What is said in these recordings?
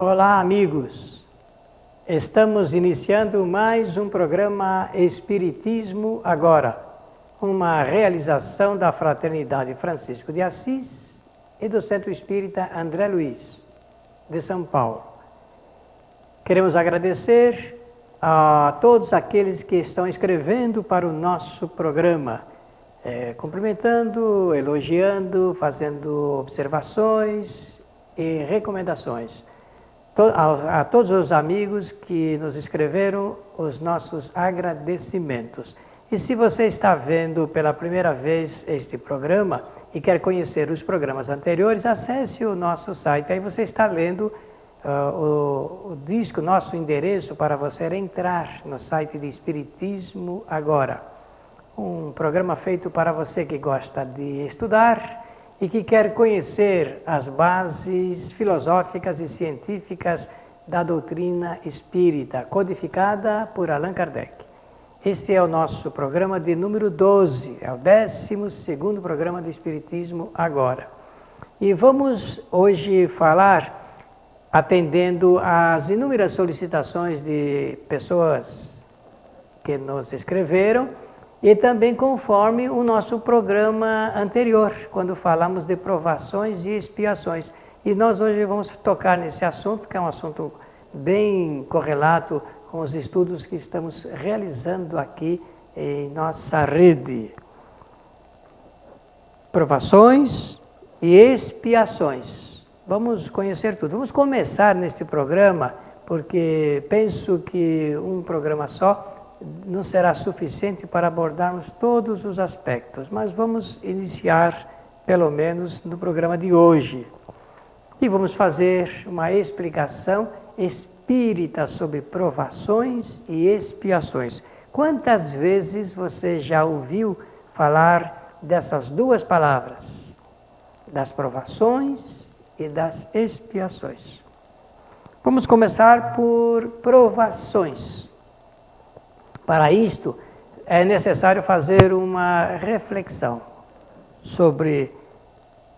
Olá, amigos! Estamos iniciando mais um programa Espiritismo Agora, uma realização da Fraternidade Francisco de Assis e do Centro Espírita André Luiz, de São Paulo. Queremos agradecer a todos aqueles que estão escrevendo para o nosso programa, cumprimentando, elogiando, fazendo observações e recomendações. A todos os amigos que nos escreveram os nossos agradecimentos. E se você está vendo pela primeira vez este programa e quer conhecer os programas anteriores, acesse o nosso site. Aí você está lendo o disco, nosso endereço para você entrar no site de Espiritismo Agora. Um programa feito para você que gosta de estudar e que quer conhecer as bases filosóficas e científicas da doutrina espírita, codificada por Allan Kardec. Este é o nosso programa de número 12, é o 12º programa do Espiritismo Agora. E vamos hoje falar, atendendo às inúmeras solicitações de pessoas que nos escreveram, e também conforme o nosso programa anterior, quando falamos de provações e expiações. E nós hoje vamos tocar nesse assunto, que é um assunto bem correlato com os estudos que estamos realizando aqui em nossa rede. Provações e expiações. Vamos conhecer tudo. Vamos começar neste programa, porque penso que um programa só não será suficiente para abordarmos todos os aspectos, mas vamos iniciar, pelo menos, no programa de hoje. E vamos fazer uma explicação espírita sobre provações e expiações. Quantas vezes você já ouviu falar dessas duas palavras, das provações e das expiações? Vamos começar por provações. Para isto, é necessário fazer uma reflexão sobre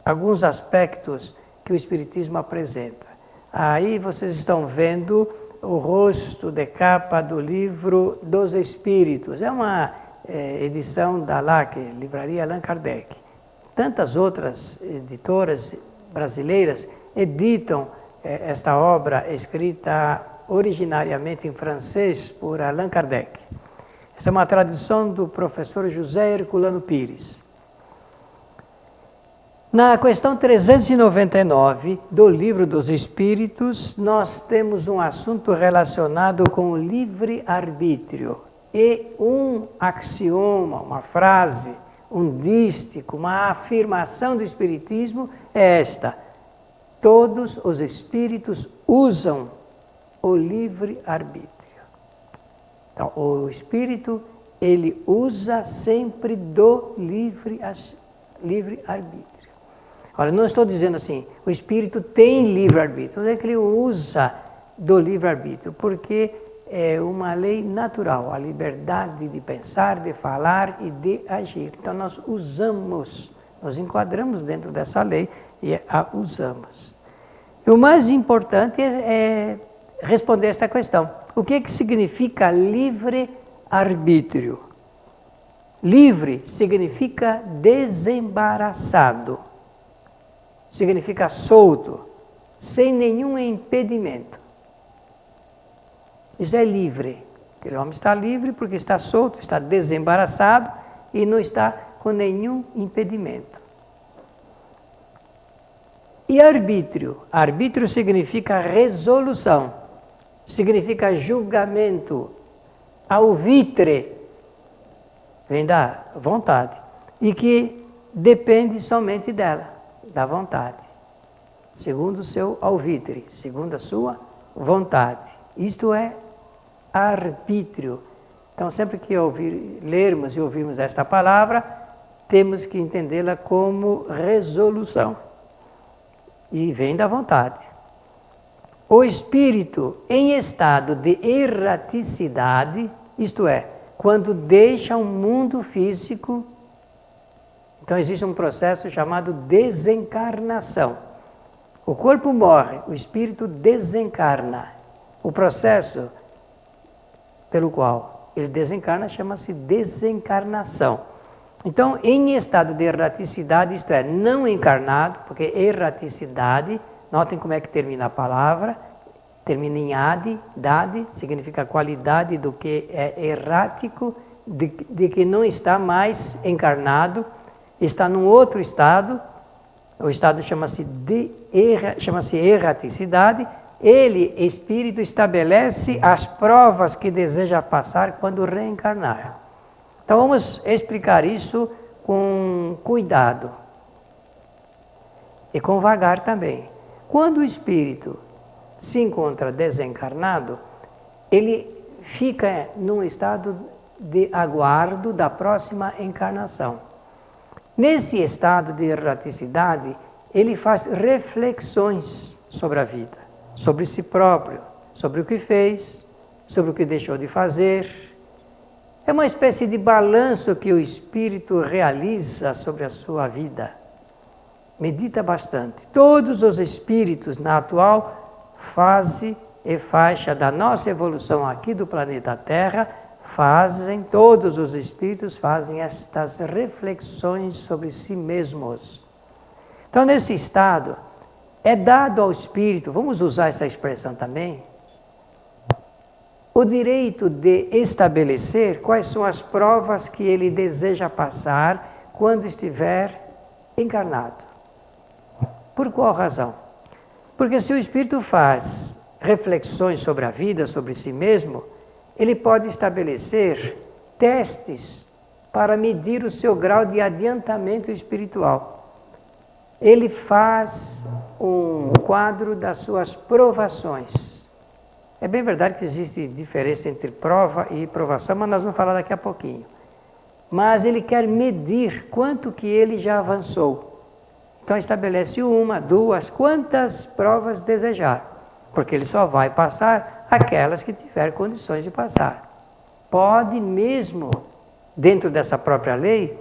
alguns aspectos que o Espiritismo apresenta. Aí vocês estão vendo o rosto de capa do livro dos Espíritos. É uma edição da LAC, Livraria Allan Kardec. Tantas outras editoras brasileiras editam esta obra escrita originariamente em francês por Allan Kardec. Essa é uma tradição do professor José Herculano Pires. Na questão 399 do Livro dos Espíritos, nós temos um assunto relacionado com o livre-arbítrio. E um axioma, uma frase, um dístico, uma afirmação do Espiritismo é esta: todos os espíritos usam o livre-arbítrio. Então, o espírito, ele usa sempre do livre-arbítrio. Olha, não estou dizendo assim, o espírito tem livre-arbítrio, é que ele usa do livre-arbítrio, porque é uma lei natural, a liberdade de pensar, de falar e de agir. Então, nós usamos, nós enquadramos dentro dessa lei e a usamos. E o mais importante é responder esta questão. O que significa livre-arbítrio? Livre significa desembaraçado, significa solto, sem nenhum impedimento. Isso é livre. O homem está livre porque está solto, está desembaraçado e não está com nenhum impedimento. E arbítrio? Arbítrio significa resolução. Significa julgamento, alvitre, vem da vontade, e que depende somente dela, da vontade, segundo o seu alvitre, segundo a sua vontade. Isto é arbítrio. Então, sempre que lermos e ouvirmos esta palavra, temos que entendê-la como resolução, e vem da vontade. O espírito em estado de erraticidade, isto é, quando deixa o mundo físico, então existe um processo chamado desencarnação. O corpo morre, o espírito desencarna. O processo pelo qual ele desencarna chama-se desencarnação. Então, em estado de erraticidade, isto é, não encarnado, porque erraticidade, notem como é que termina a palavra, termina em ade, dade, significa qualidade do que é errático, de que não está mais encarnado, está num outro estado, o estado chama-se erraticidade. Ele, espírito, estabelece as provas que deseja passar quando reencarnar. Então vamos explicar isso com cuidado e com vagar também. Quando o espírito se encontra desencarnado, ele fica num estado de aguardo da próxima encarnação. Nesse estado de erraticidade, ele faz reflexões sobre a vida, sobre si próprio, sobre o que fez, sobre o que deixou de fazer. É uma espécie de balanço que o espírito realiza sobre a sua vida. Medita bastante. Todos os espíritos na atual fase e faixa da nossa evolução aqui do planeta Terra todos os espíritos fazem estas reflexões sobre si mesmos. Então, nesse estado, é dado ao espírito, vamos usar essa expressão também, o direito de estabelecer quais são as provas que ele deseja passar quando estiver encarnado. Por qual razão? Porque se o espírito faz reflexões sobre a vida, sobre si mesmo, ele pode estabelecer testes para medir o seu grau de adiantamento espiritual. Ele faz um quadro das suas provações. É bem verdade que existe diferença entre prova e provação, mas nós vamos falar daqui a pouquinho. Mas ele quer medir quanto que ele já avançou. Então estabelece 1, 2, quantas provas desejar, porque ele só vai passar aquelas que tiver condições de passar. Pode mesmo, dentro dessa própria lei,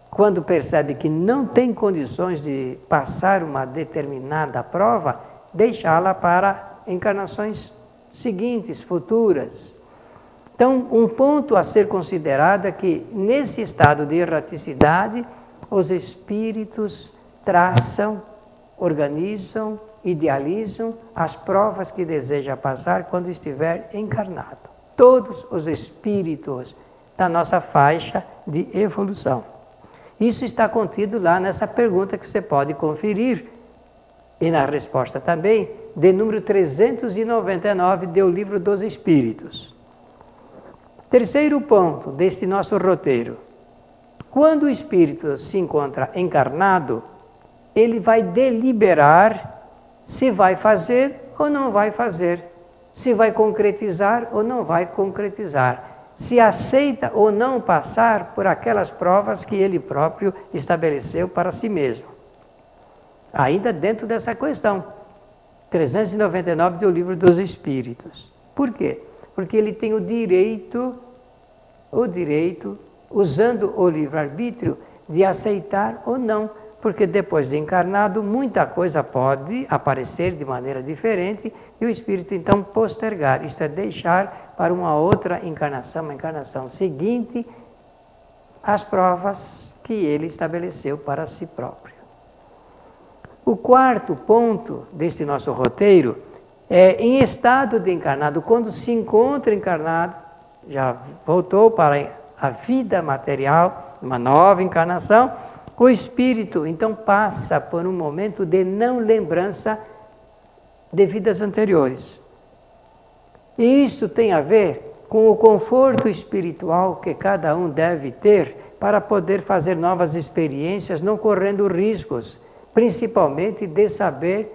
quando percebe que não tem condições de passar uma determinada prova, deixá-la para encarnações seguintes, futuras. Então, um ponto a ser considerado é que, nesse estado de erraticidade, os espíritos traçam, organizam, idealizam as provas que deseja passar quando estiver encarnado. Todos os espíritos da nossa faixa de evolução. Isso está contido lá nessa pergunta que você pode conferir, e na resposta também, de número 399 do Livro dos Espíritos. Terceiro ponto deste nosso roteiro. Quando o espírito se encontra encarnado, ele vai deliberar se vai fazer ou não vai fazer, se vai concretizar ou não vai concretizar, se aceita ou não passar por aquelas provas que ele próprio estabeleceu para si mesmo. Ainda dentro dessa questão, 399 do Livro dos Espíritos. Por quê? Porque ele tem o direito, usando o livre-arbítrio, de aceitar ou não, porque depois de encarnado, muita coisa pode aparecer de maneira diferente e o espírito então postergar, isto é, deixar para uma outra encarnação, uma encarnação seguinte, as provas que ele estabeleceu para si próprio. O quarto ponto deste nosso roteiro é, em estado de encarnado, quando se encontra encarnado, já voltou para a vida material, uma nova encarnação, o espírito, então, passa por um momento de não lembrança de vidas anteriores. E isso tem a ver com o conforto espiritual que cada um deve ter para poder fazer novas experiências, não correndo riscos, principalmente de saber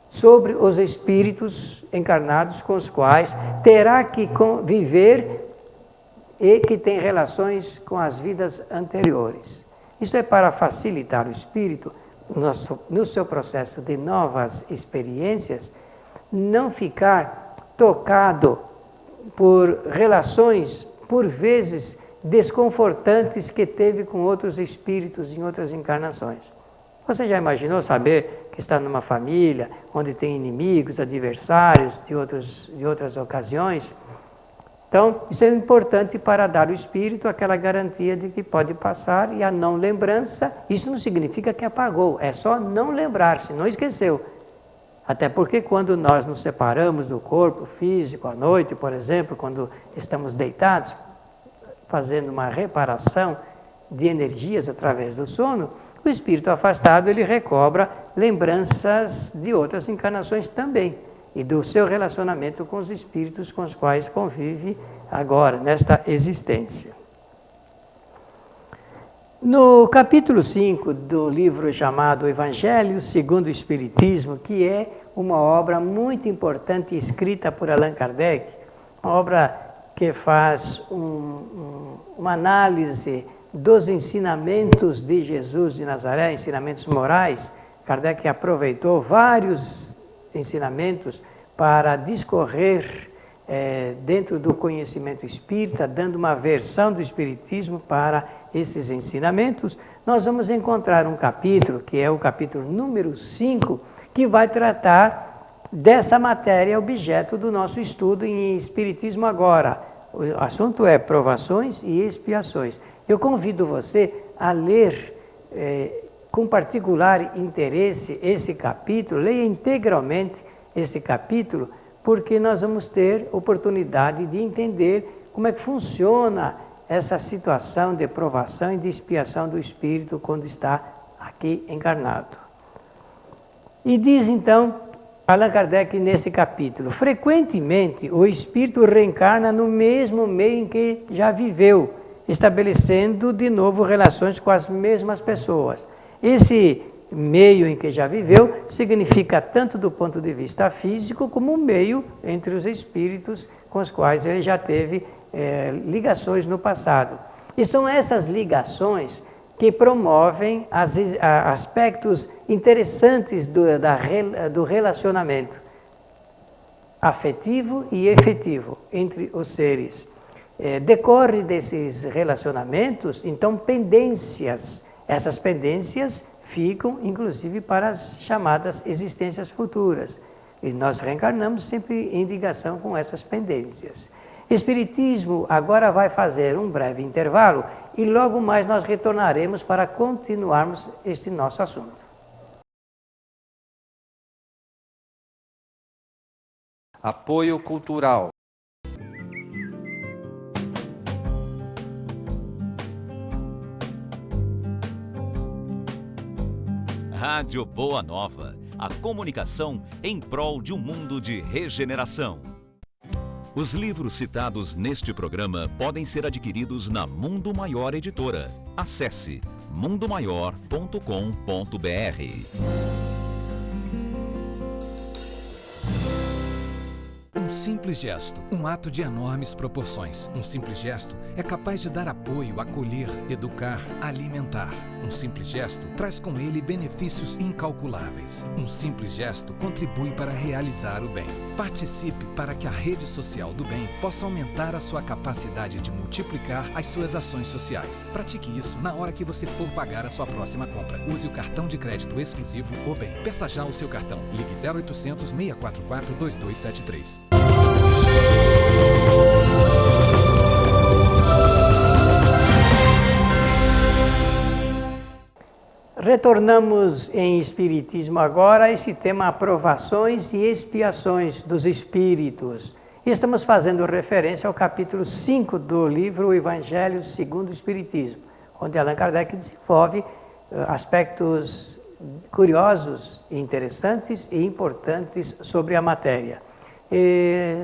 sobre os espíritos encarnados com os quais terá que conviver e que tem relações com as vidas anteriores. Isso é para facilitar o espírito, no seu processo de novas experiências, não ficar tocado por relações, por vezes, desconfortantes que teve com outros espíritos em outras encarnações. Você já imaginou saber que está numa família, onde tem inimigos, adversários de outras ocasiões. Então, isso é importante para dar ao espírito aquela garantia de que pode passar, e a não lembrança, isso não significa que apagou, é só não lembrar-se, não esqueceu. Até porque quando nós nos separamos do corpo físico à noite, por exemplo, quando estamos deitados, fazendo uma reparação de energias através do sono, o espírito afastado ele recobra lembranças de outras encarnações também, e do seu relacionamento com os espíritos com os quais convive agora, nesta existência. No capítulo 5 do livro chamado Evangelho segundo o Espiritismo, que é uma obra muito importante escrita por Allan Kardec, uma obra que faz uma análise dos ensinamentos de Jesus de Nazaré, ensinamentos morais. Kardec aproveitou vários ensinamentos para discorrer dentro do conhecimento espírita, dando uma versão do espiritismo para esses ensinamentos. Nós vamos encontrar um capítulo, que é o capítulo número 5, que vai tratar dessa matéria objeto do nosso estudo em Espiritismo Agora. O assunto é provações e expiações. Eu convido você a ler com particular interesse esse capítulo, leia integralmente esse capítulo, porque nós vamos ter oportunidade de entender como é que funciona essa situação de provação e de expiação do espírito quando está aqui encarnado. E diz então Allan Kardec nesse capítulo: frequentemente o espírito reencarna no mesmo meio em que já viveu, estabelecendo de novo relações com as mesmas pessoas. Esse meio em que já viveu significa tanto do ponto de vista físico como um meio entre os espíritos com os quais ele já teve ligações no passado. E são essas ligações que promovem aspectos interessantes do relacionamento afetivo e efetivo entre os seres. Decorre desses relacionamentos, então, pendências. Essas pendências ficam, inclusive, para as chamadas existências futuras. E nós reencarnamos sempre em ligação com essas pendências. Espiritismo agora vai fazer um breve intervalo e logo mais nós retornaremos para continuarmos este nosso assunto. Apoio cultural. Rádio Boa Nova, a comunicação em prol de um mundo de regeneração. Os livros citados neste programa podem ser adquiridos na Mundo Maior Editora. Acesse mundomaior.com.br. Um simples gesto, um ato de enormes proporções. Um simples gesto é capaz de dar apoio, acolher, educar, alimentar. Um simples gesto traz com ele benefícios incalculáveis. Um simples gesto contribui para realizar o bem. Participe para que a rede social do bem possa aumentar a sua capacidade de multiplicar as suas ações sociais. Pratique isso na hora que você for pagar a sua próxima compra. Use o cartão de crédito exclusivo O Bem. Peça já o seu cartão. Ligue 0800 644 2273. Retornamos em Espiritismo Agora a esse tema aprovações e expiações dos espíritos. E estamos fazendo referência ao capítulo 5 do livro O Evangelho segundo o Espiritismo, onde Allan Kardec desenvolve aspectos curiosos, interessantes e importantes sobre a matéria.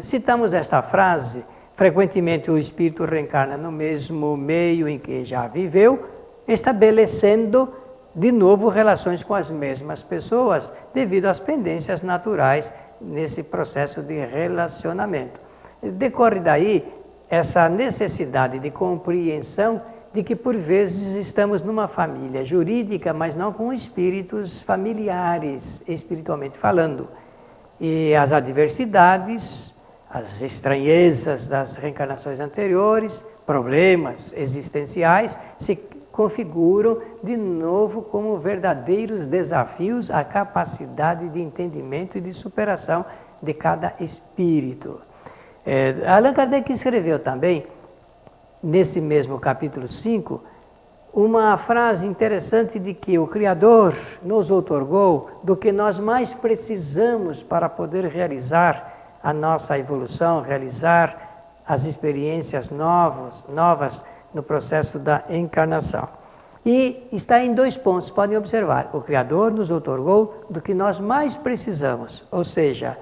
Citamos esta frase: frequentemente o espírito reencarna no mesmo meio em que já viveu, estabelecendo de novo relações com as mesmas pessoas, devido às pendências naturais nesse processo de relacionamento. Decorre daí essa necessidade de compreensão de que por vezes estamos numa família jurídica, mas não com espíritos familiares, espiritualmente falando. E as adversidades, as estranhezas das reencarnações anteriores, problemas existenciais, se configuram de novo como verdadeiros desafios a capacidade de entendimento e de superação de cada espírito. Allan Kardec escreveu também, nesse mesmo capítulo 5, uma frase interessante de que o Criador nos outorgou do que nós mais precisamos para poder realizar a nossa evolução, realizar as experiências novas no processo da encarnação. E está em 2 pontos, podem observar. O Criador nos outorgou do que nós mais precisamos, ou seja,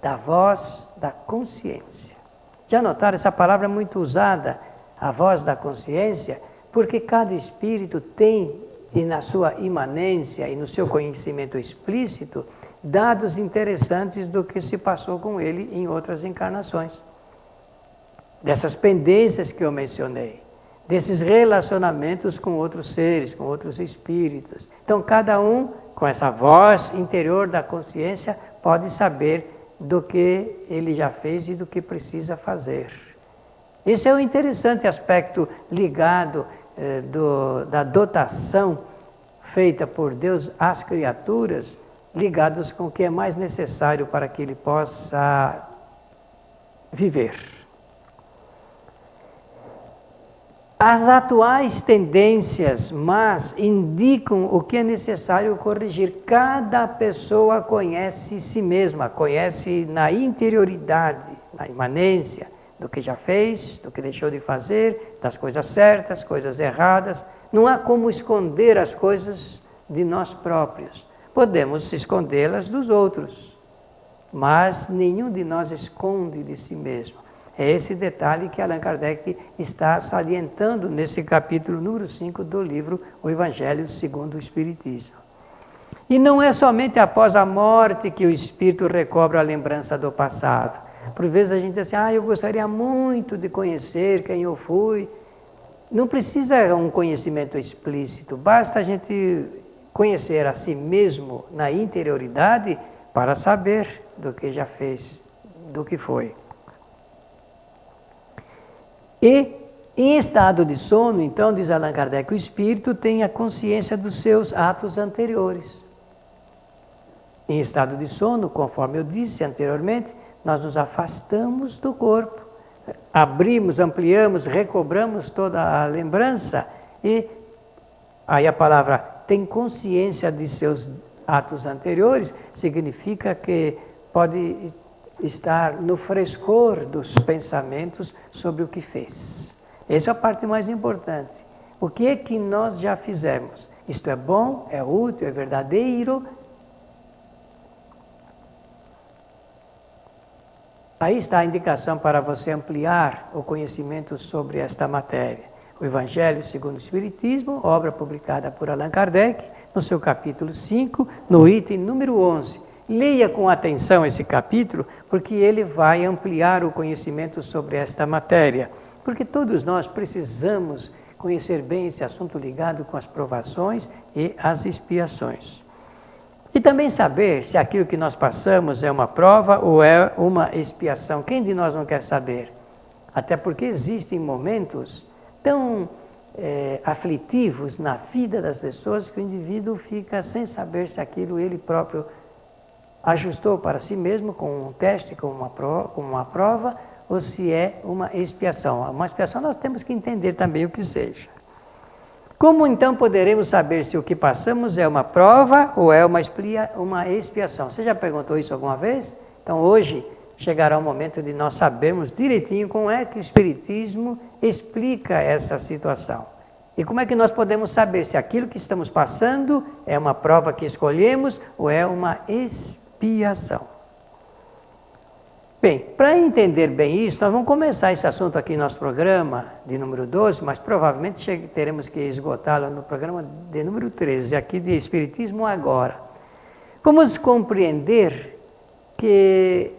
da voz da consciência. Já notaram, essa palavra é muito usada, a voz da consciência, porque cada espírito tem, e na sua imanência e no seu conhecimento explícito, dados interessantes do que se passou com ele em outras encarnações. Dessas pendências que eu mencionei, desses relacionamentos com outros seres, com outros espíritos. Então, cada um, com essa voz interior da consciência, pode saber do que ele já fez e do que precisa fazer. Esse é o interessante aspecto ligado da dotação feita por Deus às criaturas, ligados com o que é mais necessário para que ele possa viver. As atuais tendências más indicam o que é necessário corrigir. Cada pessoa conhece si mesma, conhece na interioridade, na imanência, do que já fez, do que deixou de fazer, das coisas certas, coisas erradas. Não há como esconder as coisas de nós próprios. Podemos escondê-las dos outros, mas nenhum de nós esconde de si mesmo. É esse detalhe que Allan Kardec está salientando nesse capítulo número 5 do livro O Evangelho segundo o Espiritismo. E não é somente após a morte que o espírito recobra a lembrança do passado. Por vezes a gente diz assim, eu gostaria muito de conhecer quem eu fui. Não precisa um conhecimento explícito, basta a gente conhecer a si mesmo na interioridade para saber do que já fez, do que foi. E em estado de sono, então, diz Allan Kardec, o espírito tem a consciência dos seus atos anteriores. Em estado de sono, conforme eu disse anteriormente, nós nos afastamos do corpo, abrimos, ampliamos, recobramos toda a lembrança e aí a palavra tem consciência de seus atos anteriores, significa que pode estar no frescor dos pensamentos sobre o que fez. Essa é a parte mais importante. O que é que nós já fizemos? Isto é bom, é útil, é verdadeiro. Aí está a indicação para você ampliar o conhecimento sobre esta matéria. O Evangelho segundo o Espiritismo, obra publicada por Allan Kardec, no seu capítulo 5, no item número 11. Leia com atenção esse capítulo, porque ele vai ampliar o conhecimento sobre esta matéria. Porque todos nós precisamos conhecer bem esse assunto ligado com as provações e as expiações. E também saber se aquilo que nós passamos é uma prova ou é uma expiação. Quem de nós não quer saber? Até porque existem momentos tão aflitivos na vida das pessoas que o indivíduo fica sem saber se aquilo ele próprio ajustou para si mesmo com um teste, com uma prova, ou se é uma expiação. Uma expiação nós temos que entender também o que seja. Como então poderemos saber se o que passamos é uma prova ou é uma expiação? Você já perguntou isso alguma vez? Então hoje chegará o momento de nós sabermos direitinho como é que o Espiritismo explica essa situação. E como é que nós podemos saber se aquilo que estamos passando é uma prova que escolhemos ou é uma expiação? Bem, para entender bem isso, nós vamos começar esse assunto aqui no nosso programa de número 12, mas provavelmente teremos que esgotá-lo no programa de número 13, aqui de Espiritismo Agora. Vamos compreender que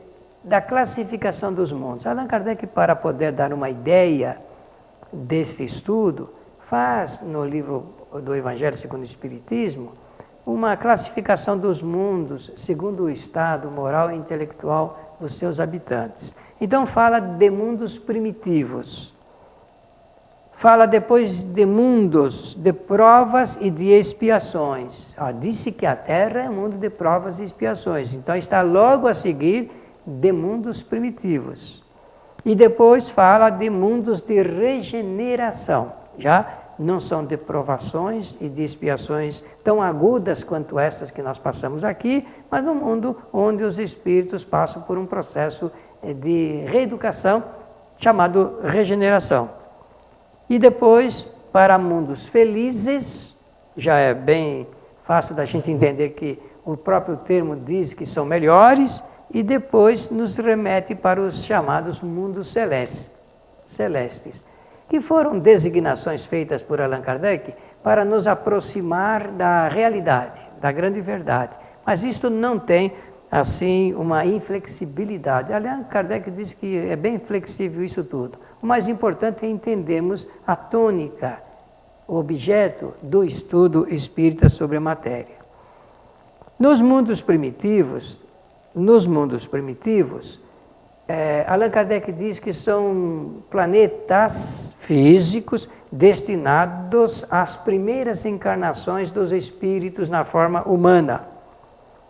da classificação dos mundos, Allan Kardec, para poder dar uma ideia desse estudo, faz no livro do Evangelho segundo o Espiritismo uma classificação dos mundos segundo o estado moral e intelectual dos seus habitantes. Então fala de mundos primitivos, Fala depois de mundos, de provas e de expiações. Disse que a Terra é um mundo de provas e expiações. Então está logo a seguir de mundos primitivos. E depois fala de mundos de regeneração. Já não são de provações e de expiações tão agudas quanto estas que nós passamos aqui, mas um mundo onde os espíritos passam por um processo de reeducação chamado regeneração. E depois, para mundos felizes, já é bem fácil da gente entender que o próprio termo diz que são melhores, e depois nos remete para os chamados mundos celestes, que foram designações feitas por Allan Kardec para nos aproximar da realidade, da grande verdade. Mas isto não tem, assim, uma inflexibilidade. Allan Kardec diz que é bem flexível isso tudo. O mais importante é entendermos a tônica, o objeto do estudo espírita sobre a matéria. Nos mundos primitivos, Allan Kardec diz que são planetas físicos destinados às primeiras encarnações dos espíritos na forma humana.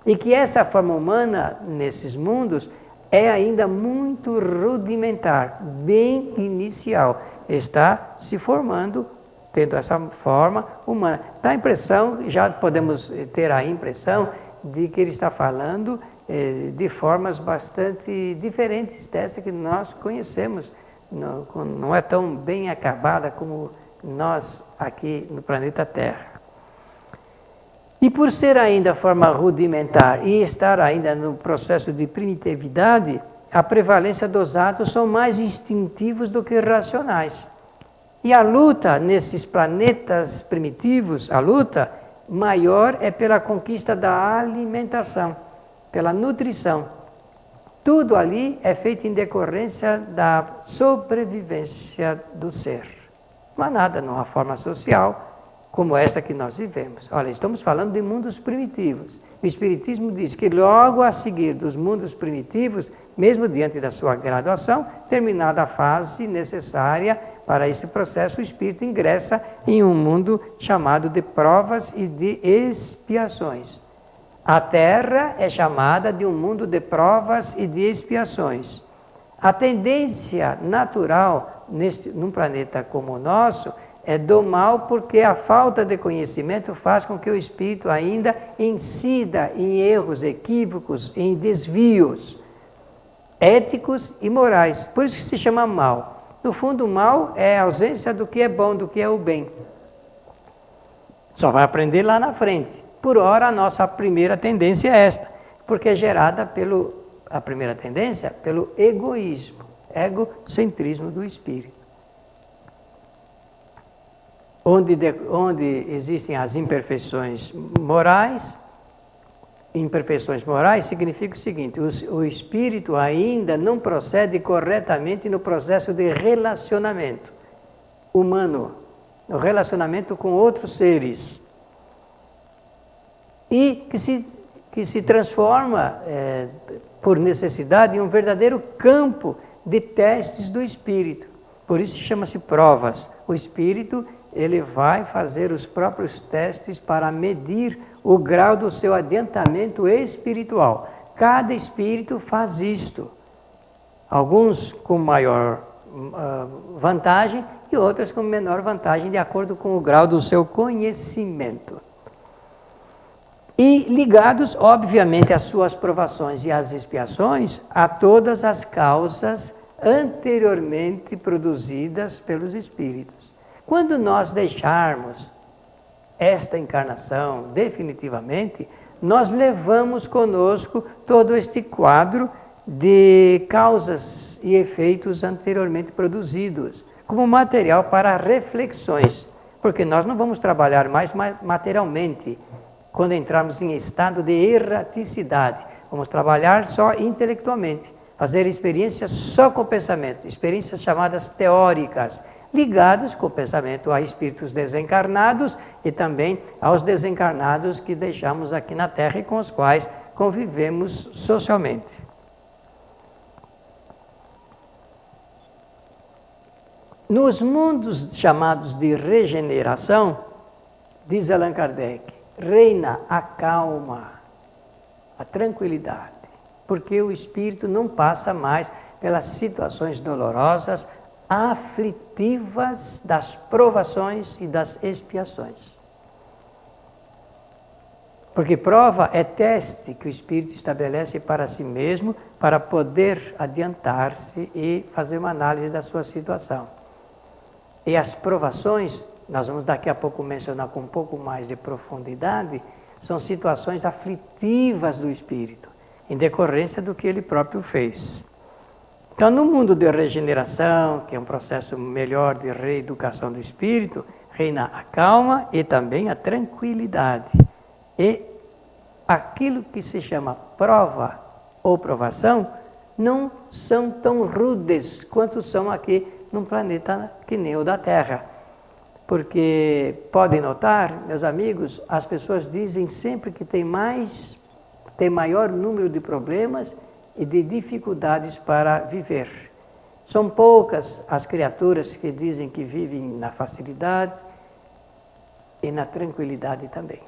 E que essa forma humana, nesses mundos, é ainda muito rudimentar, bem inicial. Está se formando, tendo essa forma humana. Dá a impressão, já podemos ter a impressão, de que ele está falando de formas bastante diferentes dessa que nós conhecemos. Não é tão bem acabada como nós aqui no planeta Terra. E por ser ainda forma rudimentar e estar ainda no processo de primitividade, a prevalência dos atos são mais instintivos do que racionais. E a luta nesses planetas primitivos, a luta maior é pela conquista da alimentação, pela nutrição. Tudo ali é feito em decorrência da sobrevivência do ser. Não há nada numa forma social como essa que nós vivemos. Olha, estamos falando de mundos primitivos. O Espiritismo diz que logo a seguir dos mundos primitivos, mesmo diante da sua graduação, terminada a fase necessária para esse processo, o Espírito ingressa em um mundo chamado de provas e de expiações. A Terra é chamada de um mundo de provas e de expiações. A tendência natural num planeta como o nosso é do mal, porque a falta de conhecimento faz com que o espírito ainda incida em erros, equívocos, em desvios éticos e morais. Por isso que se chama mal. No fundo, o mal é a ausência do que é bom, do que é o bem. Só vai aprender lá na frente. Por ora, a nossa primeira tendência é esta, porque é gerada a primeira tendência pelo egoísmo, egocentrismo do espírito. Onde existem as imperfeições morais significa o seguinte: o espírito ainda não procede corretamente no processo de relacionamento humano, no relacionamento com outros seres, e que se transforma, por necessidade, em um verdadeiro campo de testes do espírito. Por isso chama-se provas. O espírito ele vai fazer os próprios testes para medir o grau do seu adiantamento espiritual. Cada espírito faz isto. Alguns com maior vantagem e outros com menor vantagem, de acordo com o grau do seu conhecimento. E ligados, obviamente, às suas provações e às expiações, a todas as causas anteriormente produzidas pelos espíritos. Quando nós deixarmos esta encarnação definitivamente, nós levamos conosco todo este quadro de causas e efeitos anteriormente produzidos, como material para reflexões, porque nós não vamos trabalhar mais materialmente quando entrarmos em estado de erraticidade. Vamos trabalhar só intelectualmente, fazer experiências só com o pensamento, experiências chamadas teóricas, ligados com o pensamento a espíritos desencarnados e também aos desencarnados que deixamos aqui na Terra e com os quais convivemos socialmente. Nos mundos chamados de regeneração, diz Allan Kardec, reina a calma, a tranquilidade, porque o espírito não passa mais pelas situações dolorosas, aflitivas das provações e das expiações. Porque prova é teste que o espírito estabelece para si mesmo, para poder adiantar-se e fazer uma análise da sua situação. E as provações, nós vamos daqui a pouco mencionar com um pouco mais de profundidade, são situações aflitivas do espírito, em decorrência do que ele próprio fez. Então, no mundo de regeneração, que é um processo melhor de reeducação do espírito, reina a calma e também a tranquilidade. E aquilo que se chama prova ou provação não são tão rudes quanto são aqui num planeta que nem o da Terra. Porque, podem notar, meus amigos, as pessoas dizem sempre que tem maior número de problemas e de dificuldades para viver. São poucas as criaturas que dizem que vivem na facilidade e na tranquilidade também.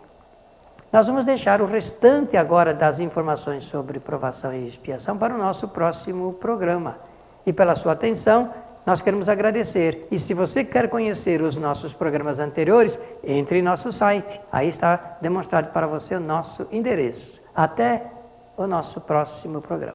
Nós vamos deixar o restante agora das informações sobre provação e expiação para o nosso próximo programa. E pela sua atenção, nós queremos agradecer. E se você quer conhecer os nossos programas anteriores, entre em nosso site. Aí está demonstrado para você o nosso endereço. Até o nosso próximo programa.